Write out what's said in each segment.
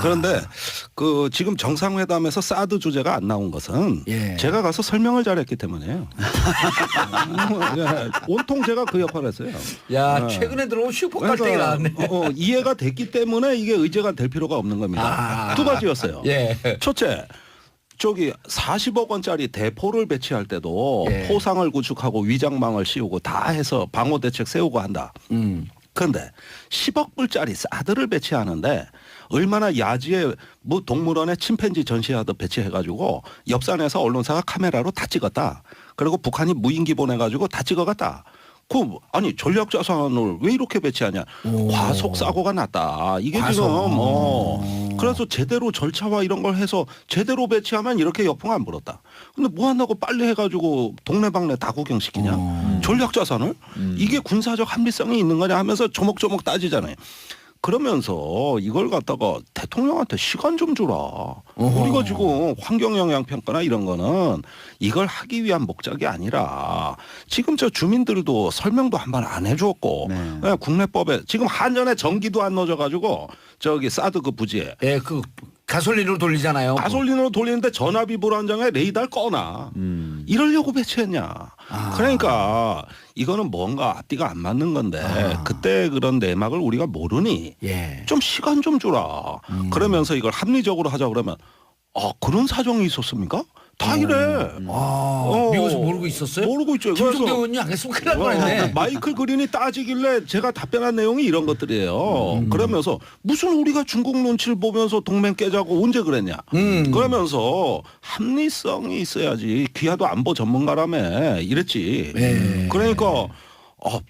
그런데 그 지금 정상회담에서 사드 주제가 안 나온 것은 예. 제가 가서 설명을 잘했기 때문에요. 온통 제가 그 역할을 했어요. 야, 최근에 들어온 슈퍼깔땡이 나왔네. 이해가 됐기 때문에 이게 의제가 될 필요가 없는 겁니다. 두 가지였어요. 예. 첫째, 저기 40억 원짜리 대포를 배치할 때도 예. 포상을 구축하고 위장망을 씌우고 다 해서 방어 대책 세우고 한다. 그런데 10억 불짜리 사드를 배치하는데 얼마나 야지에 뭐 동물원에 침팬지 전시하듯 배치해가지고 옆산에서 언론사가 카메라로 다 찍었다. 그리고 북한이 무인기 보내가지고 다 찍어갔다. 아니 전략 자산을 왜 이렇게 배치하냐? 과속 사고가 났다. 이게 과속. 지금 그래서 제대로 절차와 이런 걸 해서 제대로 배치하면 이렇게 역풍 안 불었다. 근데 뭐 한다고 빨리 해가지고 동네방네 다 구경시키냐? 전략 자산을 이게 군사적 합리성이 있는 거냐 하면서 조목조목 따지잖아요. 그러면서 이걸 갖다가 대통령한테 시간 좀 주라. 우리가 지금 환경영향평가나 이런 거는 이걸 하기 위한 목적이 아니라 지금 저 주민들도 설명도 한 번 안 해줬고 네. 국내법에 지금 한전에 전기도 안 넣어줘가지고 저기 사드 그 부지에. 예, 그 가솔린으로 돌리잖아요. 가솔린으로 돌리는데 전압이 불안정해 레이더를 꺼놔. 이러려고 배치했냐. 그러니까 이거는 뭔가 앞뒤가 안 맞는 건데 그때 그런 내막을 우리가 모르니 예. 좀 시간 좀 주라. 그러면서 이걸 합리적으로 하자 그러면 그런 사정이 있었습니까? 다 이래. 미국에서 모르고 있었어요? 모르고 있죠. 김종대 의원이 안 했으면 큰일 날 뻔했네. 마이클 그린이 따지길래 제가 답변한 내용이 이런 것들이에요. 그러면서 무슨 우리가 중국 눈치를 보면서 동맹 깨자고 언제 그랬냐. 그러면서 합리성이 있어야지. 귀하도 안보 전문가라며 이랬지. 그러니까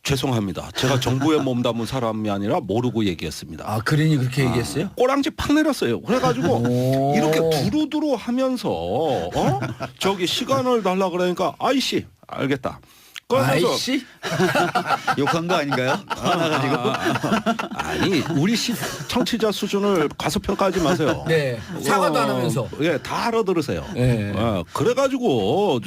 죄송합니다. 제가 정부에 몸담은 사람이 아니라 모르고 얘기했습니다. 아, 그린이 그렇게 얘기했어요? 꼬랑지 팍 내렸어요. 그래가지고 이렇게 두루두루 하면서 저기 시간을 달라 그러니까 아이씨 알겠다. 아이씨? 욕한 거 아닌가요? 화나가지고. 아니 우리 청취자 수준을 과소평가하지 마세요. 네. 사과도 안 하면서. 예, 다 알아들으세요. 네. 그래가지고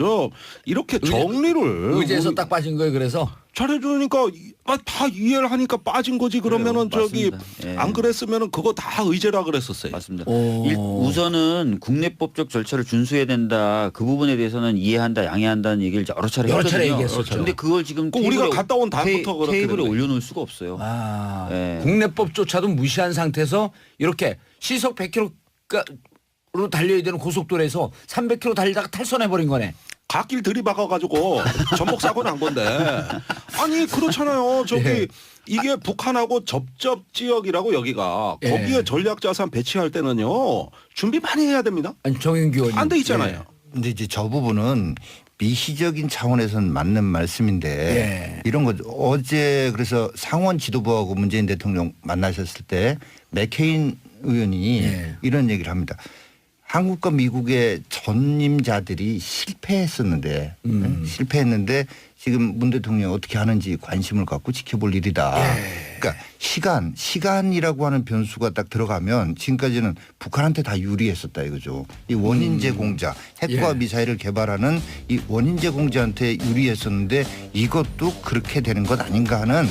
이렇게 정리를 의제에서 딱 빠진 거예요. 그래서 잘해주니까 다 이해를 하니까 빠진 거지. 그러면은 그래요, 저기 맞습니다. 예. 안 그랬으면은 그거 다 의제라 그랬었어요. 맞습니다. 우선은 국내법적 절차를 준수해야 된다. 그 부분에 대해서는 이해한다, 양해한다는 얘기를 여러 차례 했거든요. 얘기했었죠. 근데 그걸 지금 우리가 갔다 온 다음부터 그렇게 테이블에 된 거예요. 올려놓을 수가 없어요. 예. 국내법조차도 무시한 상태에서 이렇게 시속 100km로 달려야 되는 고속도로에서 300km 달리다가 탈선해버린 거네. 갓길 들이박아가지고 전복 사고 난 건데 아니 그렇잖아요. 저기 이게 북한하고 접접 지역이라고 여기가 거기에 전략자산 배치할 때는요 준비 많이 해야 됩니다. 아니 정윤기 의원님. 안 돼 있잖아요. 근데 이제 저 부분은 미시적인 차원에서는 맞는 말씀인데 이런 거 어제 그래서 상원 지도부하고 문재인 대통령 만나셨을 때 맥케인 의원이 이런 얘기를 합니다. 한국과 미국의 전임자들이 실패했었는데 실패했는데 지금 문 대통령이 어떻게 하는지 관심을 갖고 지켜볼 일이다. 그러니까 시간이라고 하는 변수가 딱 들어가면 지금까지는 북한한테 다 유리했었다 이거죠. 이 원인제 공자 핵과 미사일을 개발하는 이 원인제 공자한테 유리했었는데 이것도 그렇게 되는 것 아닌가 하는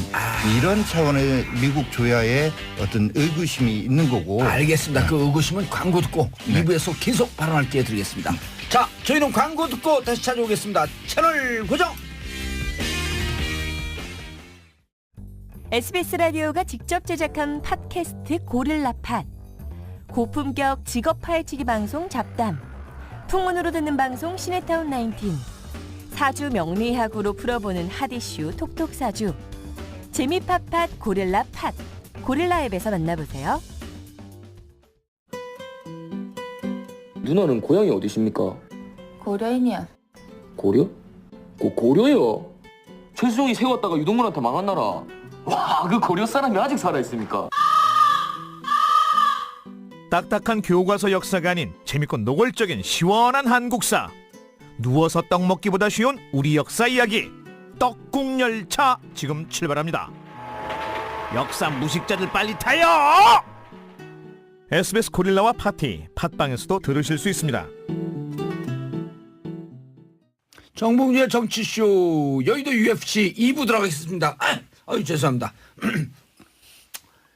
이런 차원의 미국 조야의 어떤 의구심이 있는 거고. 알겠습니다. 그 의구심은 광고 듣고 2부에서 계속 발언할 기회 드리겠습니다. 자, 저희는 광고 듣고 다시 찾아오겠습니다. 채널 고정. SBS 라디오가 직접 제작한 팟캐스트 고릴라 팟. 고품격 직업 파헤치기 방송 잡담. 풍문으로 듣는 방송 시네타운 19. 사주 명리학으로 풀어보는 핫이슈 톡톡사주. 재미 팟팟 고릴라 팟. 고릴라 앱에서 만나보세요. 누나는 고향이 어디십니까? 고려인이야. 고려? 고려요? 최수종이 세웠다가 유동문한테 망한 나라. 와, 그 고려 사람이 아직 살아있습니까? 딱딱한 교과서 역사가 아닌 재밌고 노골적인 시원한 한국사. 누워서 떡 먹기보다 쉬운 우리 역사 이야기. 떡국열차 지금 출발합니다. 역사 무식자들 빨리 타요! SBS 고릴라와 파티 팟빵에서도 들으실 수 있습니다. 정봉주의 정치쇼 여의도 UFC 2부 들어가겠습니다. 아유 죄송합니다.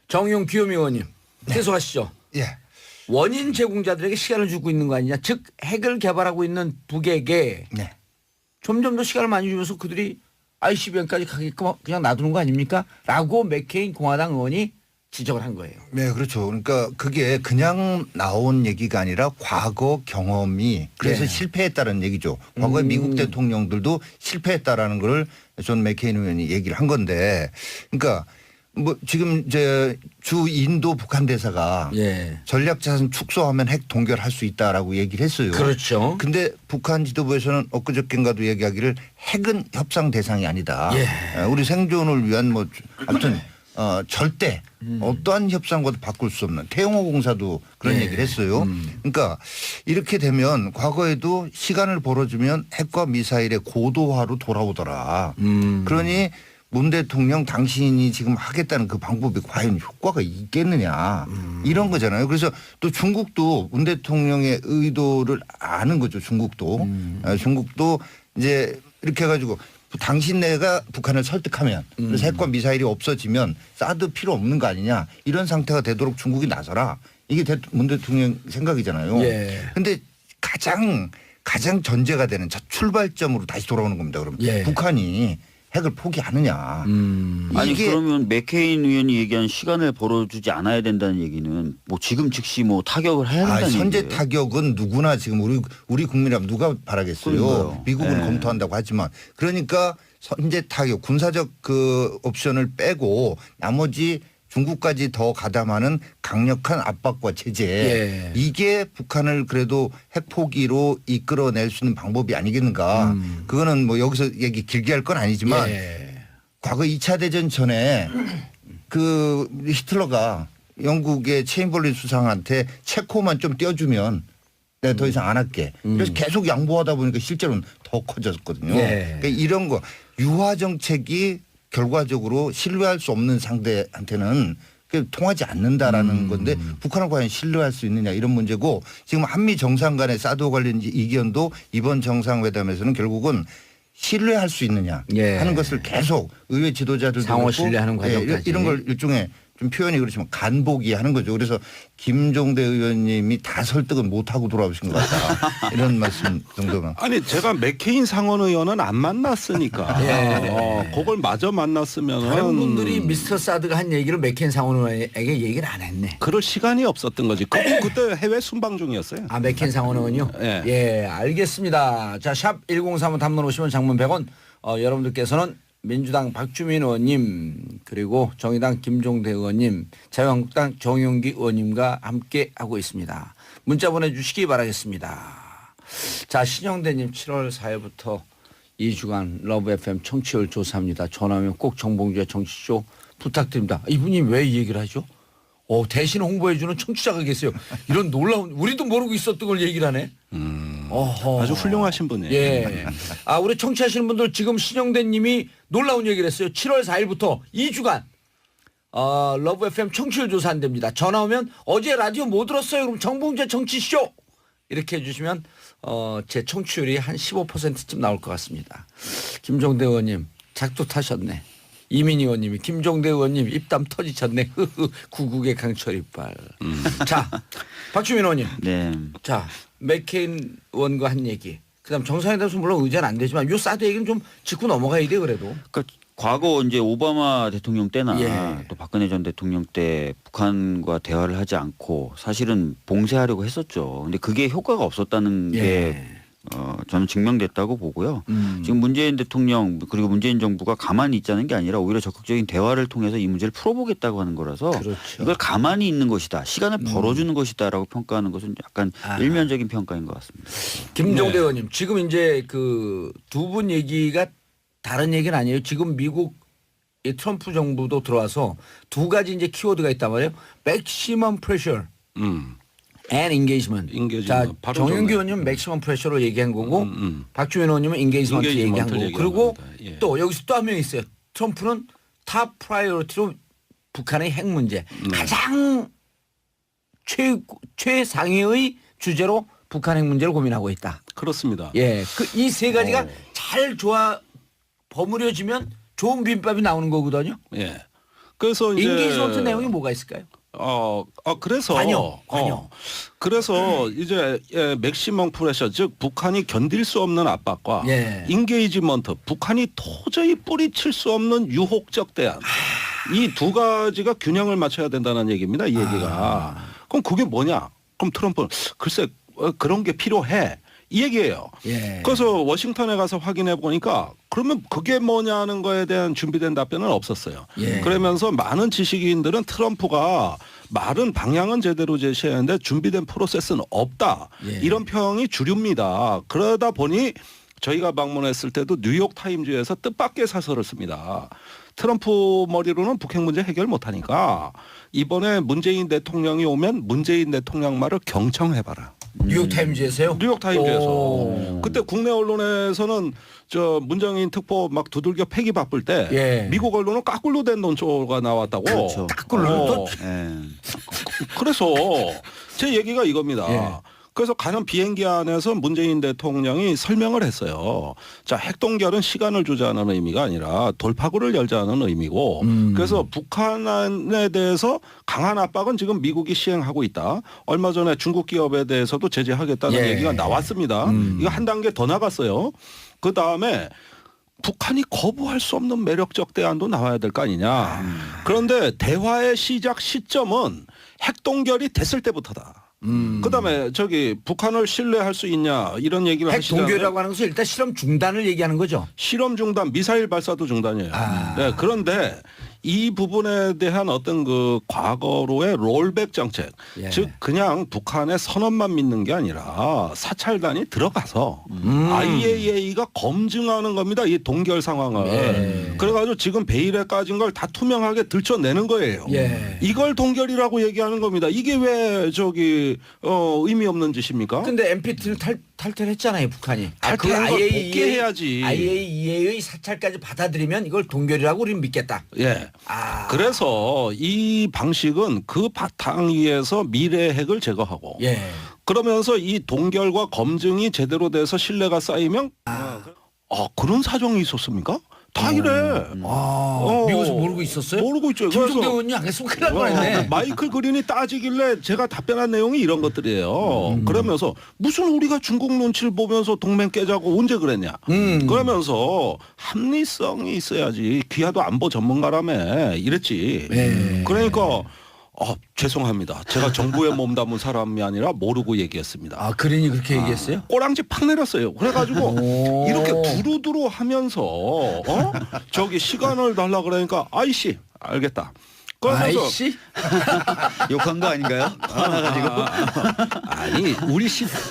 정용 귀요미 의원님 계속하시죠. 예. 원인 제공자들에게 시간을 주고 있는 거 아니냐. 즉 핵을 개발하고 있는 북에게 네. 점점 더 시간을 많이 주면서 그들이 ICBM까지 가게끔 그냥 놔두는 거 아닙니까? 라고 맥케인 공화당 의원이 지적을 한 거예요. 네, 그렇죠. 그러니까 그게 그냥 나온 얘기가 아니라 과거 경험이 그래서 네. 실패했다는 얘기죠. 과거에 미국 대통령들도 실패했다라는 걸 존 맥케인 의원이 얘기를 한 건데, 그러니까 뭐 지금 이제 주 인도 북한 대사가 예. 전략자산 축소하면 핵 동결할 수 있다라고 얘기를 했어요. 그렇죠. 근데 북한 지도부에서는 엊그저께인가도 얘기하기를 핵은 협상 대상이 아니다. 예. 우리 생존을 위한 뭐 아무튼 절대 어떠한 협상과도 바꿀 수 없는 태영호 공사도 그런 예. 얘기를 했어요. 그러니까 이렇게 되면 과거에도 시간을 벌어주면 핵과 미사일의 고도화로 돌아오더라. 그러니 문 대통령 당신이 지금 하겠다는 그 방법이 과연 효과가 있겠느냐 이런 거잖아요. 그래서 또 중국도 문 대통령의 의도를 아는 거죠. 중국도. 중국도 이제 이렇게 해가지고 당신네가 북한을 설득하면 그래서 핵과 미사일이 없어지면 사드 필요 없는 거 아니냐 이런 상태가 되도록 중국이 나서라. 이게 문 대통령 생각이잖아요. 그런데 예. 가장 전제가 되는 첫 출발점으로 다시 돌아오는 겁니다. 그럼 예. 북한이 핵을 포기하느냐. 아니 이게 그러면 맥케인 의원이 얘기한 시간을 벌어주지 않아야 된다는 얘기는 뭐 지금 즉시 뭐 타격을 해야 된다는 선제 얘기예요. 타격은 누구나 지금 우리 국민이라면 누가 바라겠어요. 그러니까요. 미국은 네. 검토한다고 하지만 그러니까 선제 타격 군사적 그 옵션을 빼고 나머지 중국까지 더 가담하는 강력한 압박과 제재 예. 이게 북한을 그래도 핵 포기로 이끌어낼 수 있는 방법이 아니겠는가. 그거는 뭐 여기서 얘기 길게 할 건 아니지만 예. 과거 2차 대전 전에 그 히틀러가 영국의 체인벌린 수상한테 체코만 좀 떼어주면 내가 더 이상 안 할게. 그래서 계속 양보하다 보니까 실제로는 더 커졌거든요. 예. 그러니까 이런 거 유화 정책이 결과적으로 신뢰할 수 없는 상대한테는 통하지 않는다라는 건데 북한을 과연 신뢰할 수 있느냐 이런 문제고 지금 한미 정상 간의 사드 관련 이견도 이번 정상회담에서는 결국은 신뢰할 수 있느냐 예. 하는 것을 계속 의회 지도자들도 상호 그렇고 신뢰하는 과정까지. 이런 걸 일종의 좀 표현이 그렇지만 간보기 하는 거죠. 그래서 김종대 의원님이 다 설득은 못하고 돌아오신 것 같다. 이런 말씀 정도만. 아니 제가 맥케인 상원 의원은 안 만났으니까 예. 그걸 마저 만났으면 다른 분들이 미스터 사드가 한 얘기를 맥케인 상원 의원에게 얘기를 안 했네. 그럴 시간이 없었던 거지. 그분 그때 해외 순방 중이었어요. 아, 맥케인 상원 의원이요? 예. 예, 알겠습니다. 자, 샵 1035 단문 50원 장문 100원. 여러분들께서는 민주당 박주민 의원님 그리고 정의당 김종대 의원님 자유한국당 정용기 의원님과 함께 하고 있습니다. 문자 보내주시기 바라겠습니다. 자, 신영대님 7월 4일부터 2주간 러브 FM 청취율 조사합니다. 전화하면 꼭 정봉주의 정치쇼 부탁드립니다. 이분이 왜 이 얘기를 하죠? 대신 홍보해주는 청취자가 계세요. 이런 놀라운 우리도 모르고 있었던 걸 얘기를 하네. 어허. 아주 훌륭하신 분이에요. 예. 아, 우리 청취하시는 분들 지금 신영대 님이 놀라운 얘기를 했어요. 7월 4일부터 2주간 러브 FM 청취율 조사한답니다. 전화 오면 어제 라디오 못 들었어요. 그럼 정봉재 정치쇼 이렇게 해주시면 제 청취율이 한 15%쯤 나올 것 같습니다. 김종대 의원님 작두 타셨네. 이민희 의원님이 김종대 의원님 입담 터지셨네. 구국의 강철 이빨. 자, 박주민 의원님. 네. 자, 맥케인 의원과 한 얘기. 그다음 정상회담에서 물론 의제는 안 되지만 요 사드 얘기는 좀 짚고 넘어가야 돼요, 그래도. 그러니까 과거 이제 오바마 대통령 때나 예. 또 박근혜 전 대통령 때 북한과 대화를 하지 않고 사실은 봉쇄하려고 했었죠. 근데 그게 효과가 없었다는 예. 게 저는 증명됐다고 보고요. 지금 문재인 대통령 그리고 문재인 정부가 가만히 있자는 게 아니라 오히려 적극적인 대화를 통해서 이 문제를 풀어보겠다고 하는 거라서 그렇죠. 이걸 가만히 있는 것이다. 시간을 벌어주는 것이다라고 평가하는 것은 약간 일면적인 평가인 것 같습니다. 김종대 의원님, 지금 이제 그 두 분 얘기가 다른 얘기는 아니에요. 지금 미국 이 트럼프 정부도 들어와서 두 가지 이제 키워드가 있단 말이에요. 맥시멈 프레셔 and engagement. 자, 바로 정윤기 전에. 의원님은 맥시멈 프레셔로 얘기한 거고 박주민 의원님은 인게이지먼트 얘기한 인게이지먼트를 거고 그리고 얘기한 겁니다. 예. 또 여기서 또 한 명 있어요. 트럼프는 탑 프라이어리티로 북한의 핵 문제 가장 최상위의 주제로 북한 핵 문제를 고민하고 있다. 그렇습니다. 예, 그 이 세 가지가 잘 버무려지면 좋은 비빔밥이 나오는 거거든요. 예. 그래서 이제 인게이지먼트 내용이 뭐가 있을까요? 그래서 관여. 그래서 이제 맥시멈 프레셔 즉 북한이 견딜 수 없는 압박과 예. 인게이지먼트 북한이 도저히 뿌리칠 수 없는 유혹적 대안 이 두 가지가 균형을 맞춰야 된다는 얘기입니다. 이 얘기가. 그럼 그게 뭐냐? 그럼 트럼프는 글쎄 그런 게 필요해. 이 얘기예요. 예. 그래서 워싱턴에 가서 확인해 보니까 그러면 그게 뭐냐는 거에 대한 준비된 답변은 없었어요. 예. 그러면서 많은 지식인들은 트럼프가 말은 방향은 제대로 제시했는데 준비된 프로세스는 없다. 예. 이런 평이 주류입니다. 그러다 보니 저희가 방문했을 때도 뉴욕 타임즈에서 뜻밖의 사설을 씁니다. 트럼프 머리로는 북핵 문제 해결 못하니까 이번에 문재인 대통령이 오면 문재인 대통령 말을 경청해봐라. 뉴욕타임즈에서요? 뉴욕타임즈에서 오. 그때 국내 언론에서는 저 문정인 특보 막 두들겨 패기 바쁠 때 예. 미국 언론은 까꿀로 된 논조가 나왔다고. 그렇죠. 까꿀로 또? 예. 그래서 제 얘기가 이겁니다. 예. 그래서 가는 비행기 안에서 문재인 대통령이 설명을 했어요. 자, 핵동결은 시간을 주자는 의미가 아니라 돌파구를 열자는 의미고 그래서 북한에 대해서 강한 압박은 지금 미국이 시행하고 있다. 얼마 전에 중국 기업에 대해서도 제재하겠다는 예. 얘기가 나왔습니다. 이거 한 단계 더 나갔어요. 그다음에 북한이 거부할 수 없는 매력적 대안도 나와야 될 거 아니냐. 그런데 대화의 시작 시점은 핵동결이 됐을 때부터다. 그다음에 저기 북한을 신뢰할 수 있냐 이런 얘기를 핵 하시잖아요. 동결이라고 하는 것은 일단 실험 중단을 얘기하는 거죠. 실험 중단, 미사일 발사도 중단이에요. 네, 그런데 이 부분에 대한 어떤 그 과거로의 롤백 정책, 예. 즉 그냥 북한의 선언만 믿는 게 아니라 사찰단이 들어가서 IAEA가 검증하는 겁니다. 이 동결 상황을. 예. 그래가지고 지금 베일에 까진 걸 다 투명하게 들춰내는 거예요. 예. 이걸 동결이라고 얘기하는 겁니다. 이게 왜 저기 의미 없는 짓입니까? 근데 NPT를 탈퇴했잖아요, 북한이. 탈퇴한 걸 복귀해야지. IAEA의 사찰까지 받아들이면 이걸 동결이라고 우리는 믿겠다. 예. 아. 그래서 이 방식은 그 바탕 위에서 미래 핵을 제거하고 예. 그러면서 이 동결과 검증이 제대로 돼서 신뢰가 쌓이면 그런 사정이 있었습니까? 다 이래. 미국에서 모르고 있었어요? 모르고 있죠. 김종대 그래서 의원이 안 했으면 큰일 날 뻔했네. 마이클 그린이 따지길래 제가 답변한 내용이 이런 것들이에요. 그러면서 무슨 우리가 중국 눈치를 보면서 동맹 깨자고 언제 그랬냐. 그러면서 합리성이 있어야지. 귀하도 안보 전문가라며 이랬지. 네. 그러니까 죄송합니다. 제가 정부에 몸담은 사람이 아니라 모르고 얘기했습니다. 아, 그린이 그렇게 얘기했어요? 꼬랑지 팍 내렸어요. 그래가지고 오. 이렇게 두루두루 하면서 저기 시간을 달라 그러니까 아이씨 알겠다. 그러면서 아이씨? 욕한 거 아닌가요? 화나가지고. 아니 우리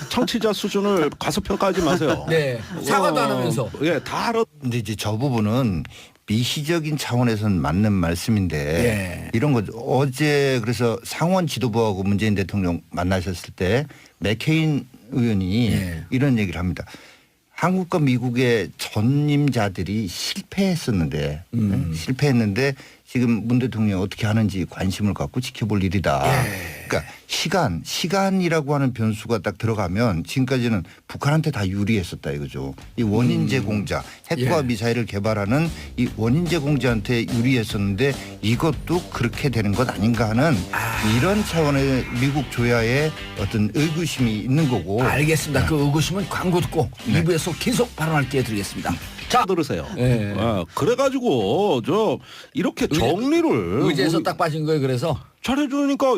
청취자 수준을 과소평가하지 마세요. 네. 사과도 안 하면서. 예, 다 알아. 근데 이제 저 부분은 미시적인 차원에서는 맞는 말씀인데 예. 이런 거 어제 그래서 상원 지도부하고 문재인 대통령 만나셨을 때 맥케인 의원이 예. 이런 얘기를 합니다. 한국과 미국의 전임자들이 실패했었는데 실패했는데 지금 문 대통령이 어떻게 하는지 관심을 갖고 지켜볼 일이다. 그러니까 시간이라고 하는 변수가 딱 들어가면 지금까지는 북한한테 다 유리했었다 이거죠. 이 원인제 공자 핵과 예. 미사일을 개발하는 이 원인제 공자한테 유리했었는데 이것도 그렇게 되는 것 아닌가 하는 이런 차원의 미국 조야의 어떤 의구심이 있는 거고. 알겠습니다. 그 의구심은 광고 듣고 2부에서 계속 발언할 기회 드리겠습니다. 자, 들으세요. 예. 그래가지고 저 이렇게 정리를 의제에서 딱 빠진 거예요. 그래서 잘해주니까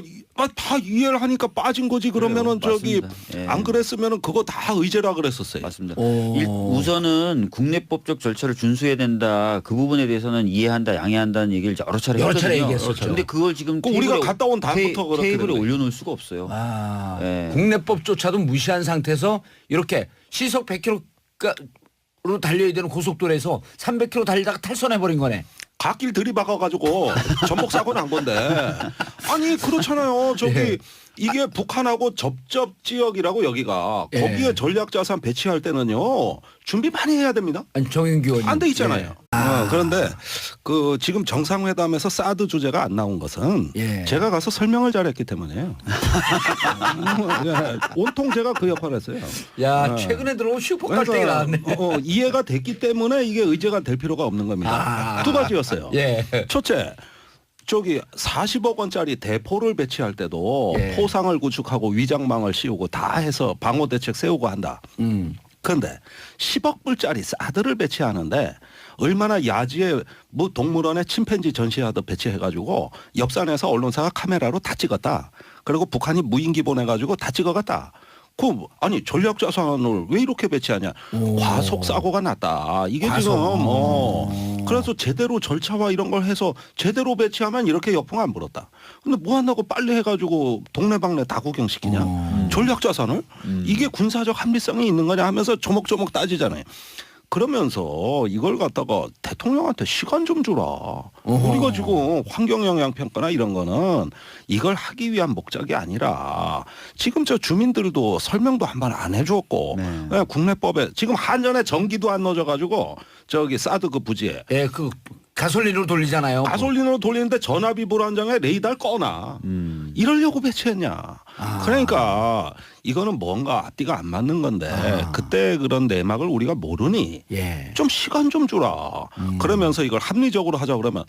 다 이해를 하니까 빠진 거지. 그러면은 그래요, 저기 맞습니다. 예. 안 그랬으면은 그거 다 의제라 그랬었어요. 맞습니다. 오. 우선은 국내법적 절차를 준수해야 된다. 그 부분에 대해서는 이해한다, 양해한다는 얘기를 여러 차례 여러 차례 했거든요. 얘기했었죠. 근데 그걸 지금 그 우리가 테이블에 갔다 온 다음부터 그렇게 테이블에 됐네. 올려놓을 수가 없어요. 예. 국내법조차도 무시한 상태에서 이렇게 시속 100km로 달려야 되는 고속도로에서 300km 달리다가 탈선해버린 거네. 갓길 들이박아가지고 전복 사고 난 건데. 아니 그렇잖아요. 저기 예. 이게 북한하고 접접 지역이라고 여기가 예. 거기에 전략자산 배치할 때는요 준비 많이 해야 됩니다. 아니 정윤기 의원님. 안 돼 있잖아요. 예. 그런데 그 지금 정상회담에서 사드 주제가 안 나온 것은 예. 제가 가서 설명을 잘했기 때문에요. 예, 온통 제가 그 역할을 했어요. 야, 최근에 들어온 슈퍼 깔때기 나왔네. 이해가 됐기 때문에 이게 의제가 될 필요가 없는 겁니다. 두 가지였어요. 예. 첫째, 저기 40억 원짜리 대포를 배치할 때도 예. 포상을 구축하고 위장망을 씌우고 다 해서 방어 대책 세우고 한다. 그런데 10억 불짜리 사드를 배치하는데 얼마나 야지에 뭐 동물원에 침팬지 전시하듯 배치해가지고 옆산에서 언론사가 카메라로 다 찍었다. 그리고 북한이 무인기 보내가지고 다 찍어갔다. 아니 전략 자산을 왜 이렇게 배치하냐? 과속 사고가 났다. 이게 과속. 지금 그래서 제대로 절차와 이런 걸 해서 제대로 배치하면 이렇게 여풍 안 불었다. 근데 뭐 한다고 빨리 해가지고 동네방네 다 구경시키냐? 전략 자산을 이게 군사적 합리성이 있는 거냐 하면서 조목조목 따지잖아요. 그러면서 이걸 갖다가 대통령한테 시간 좀 주라. 우리가 지금 환경영향평가나 이런 거는 이걸 하기 위한 목적이 아니라 지금 저 주민들도 설명도 한 번 안 해줬고 네. 국내법에 지금 한전에 전기도 안 넣어져가지고 저기 사드 그 부지에 예, 그 가솔린으로 돌리잖아요. 가솔린으로 돌리는데 전압이 불안정해 레이더를 꺼놔. 이러려고 배치했냐. 그러니까 이거는 뭔가 앞뒤가 안 맞는 건데 그때 그런 내막을 우리가 모르니 예. 좀 시간 좀 주라. 그러면서 이걸 합리적으로 하자 그러면